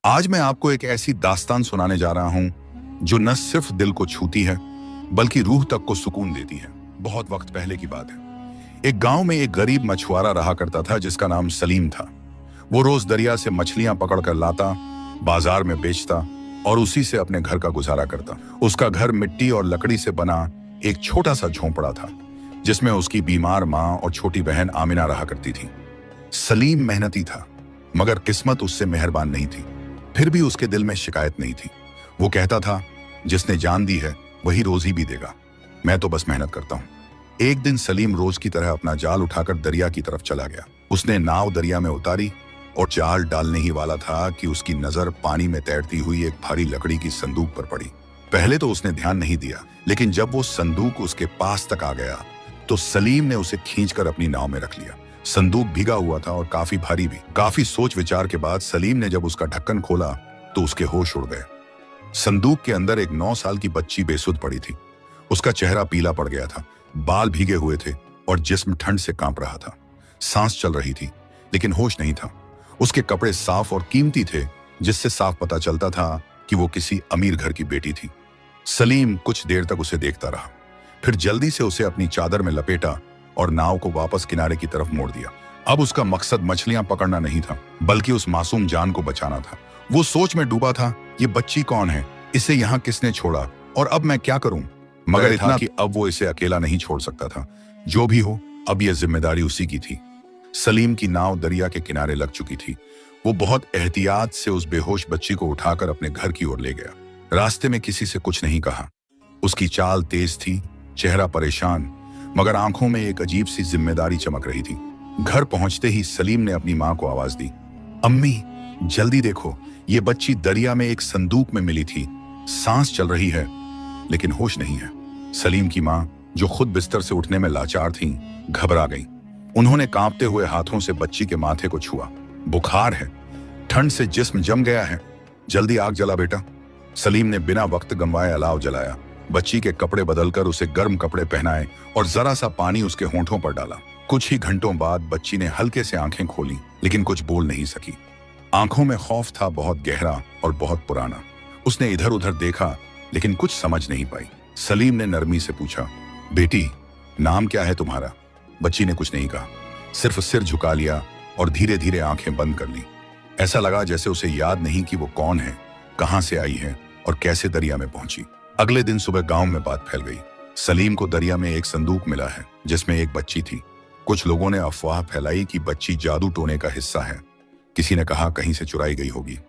आज मैं आपको एक ऐसी दास्तान सुनाने जा रहा हूं जो न सिर्फ दिल को छूती है बल्कि रूह तक को सुकून देती है। बहुत वक्त पहले की बात है। एक गांव में एक गरीब मछुआरा रहा करता था जिसका नाम सलीम था। वो रोज दरिया से मछलियां पकड़ कर लाता, बाजार में बेचता और उसी से अपने घर का गुजारा करता। उसका घर मिट्टी और लकड़ी से बना एक छोटा सा झोंपड़ा था जिसमें उसकी बीमार माँ और छोटी बहन आमिना रहा करती थी। सलीम मेहनती था मगर किस्मत उससे मेहरबान नहीं थी। फिर भी उसके दिल में शिकायत नहीं थी। वो कहता था, जिसने जान दी है वही रोजी भी देगा, मैं तो बस मेहनत करता हूं। एक दिन सलीम रोज की तरह अपना जाल उठाकर दरिया की तरफ चला गया। उसने नाव दरिया में उतारी और जाल डालने ही वाला था कि उसकी नजर पानी में तैरती हुई एक भारी लकड़ी की संदूक पर पड़ी। पहले तो उसने ध्यान नहीं दिया, लेकिन जब वो संदूक उसके पास तक आ गया तो सलीम ने उसे खींचकर अपनी नाव में रख लिया। संदूक भीगा हुआ था और काफी भारी भी। काफी सोच विचार के बाद सलीम ने जब उसका ढक्कन खोला तो उसके होश उड़ गए। संदूक के अंदर एक 9 साल की बच्ची बेसुध पड़ी थी। उसका चेहरा पीला पड़ गया था, बाल भीगे हुए थे और जिस्म ठंड से कांप रहा था। सांस चल रही थी लेकिन होश नहीं था। उसके कपड़े साफ और कीमती थे जिससे साफ पता चलता था कि वो किसी अमीर घर की बेटी थी। सलीम कुछ देर तक उसे देखता रहा, फिर जल्दी से उसे अपनी चादर में लपेटा और नाव को वापस किनारे की तरफ मोड़ दिया। अब उसका मकसद मछलियां पकड़ना नहीं था बल्कि उस मासूम जान को बचाना था। वो सोच में डूबा था, ये बच्ची कौन है, इसे यहाँ किसने छोड़ा और अब मैं क्या करूं। मगर इतना कि अब वो इसे अकेला नहीं छोड़ सकता था। जो भी हो, अब यह जिम्मेदारी उसी की थी। सलीम की नाव दरिया के किनारे लग चुकी थी। वो बहुत एहतियात से उस बेहोश बच्ची को उठाकर अपने घर की ओर ले गया। रास्ते में किसी से कुछ नहीं कहा। उसकी चाल तेज थी, चेहरा परेशान, मगर आंखों में एक अजीब सी जिम्मेदारी चमक रही थी। घर पहुंचते ही सलीम ने अपनी मां को आवाज दी, अम्मी जल्दी देखो, ये बच्ची दरिया में एक संदूक में मिली थी। सांस चल रही है लेकिन होश नहीं है। सलीम की मां, जो खुद बिस्तर से उठने में लाचार थीं, घबरा गईं। उन्होंने कांपते हुए हाथों से बच्ची के माथे को छुआ। बुखार है, ठंड से जिस्म जम गया है, जल्दी आग जला बेटा। सलीम ने बिना वक्त गंवाए अलाव जलाया। बच्ची के कपड़े बदलकर उसे गर्म कपड़े पहनाए और जरा सा पानी उसके होंठों पर डाला। कुछ ही घंटों बाद बच्ची ने हल्के से आंखें खोली लेकिन कुछ बोल नहीं सकी। आंखों में खौफ था, बहुत गहरा और बहुत पुराना। उसने इधर उधर देखा लेकिन कुछ समझ नहीं पाई। सलीम ने नरमी से पूछा, बेटी नाम क्या है तुम्हारा? बच्ची ने कुछ नहीं कहा, सिर्फ सिर झुका लिया और धीरे धीरे आंखें बंद कर ली। ऐसा लगा जैसे उसे याद नहीं कि वो कौन है, कहां से आई है और कैसे दरिया में पहुंची। अगले दिन सुबह गांव में बात फैल गई, सलीम को दरिया में एक संदूक मिला है जिसमें एक बच्ची थी। कुछ लोगों ने अफवाह फैलाई कि बच्ची जादू टोने का हिस्सा है। किसी ने कहा कहीं से चुराई गई होगी।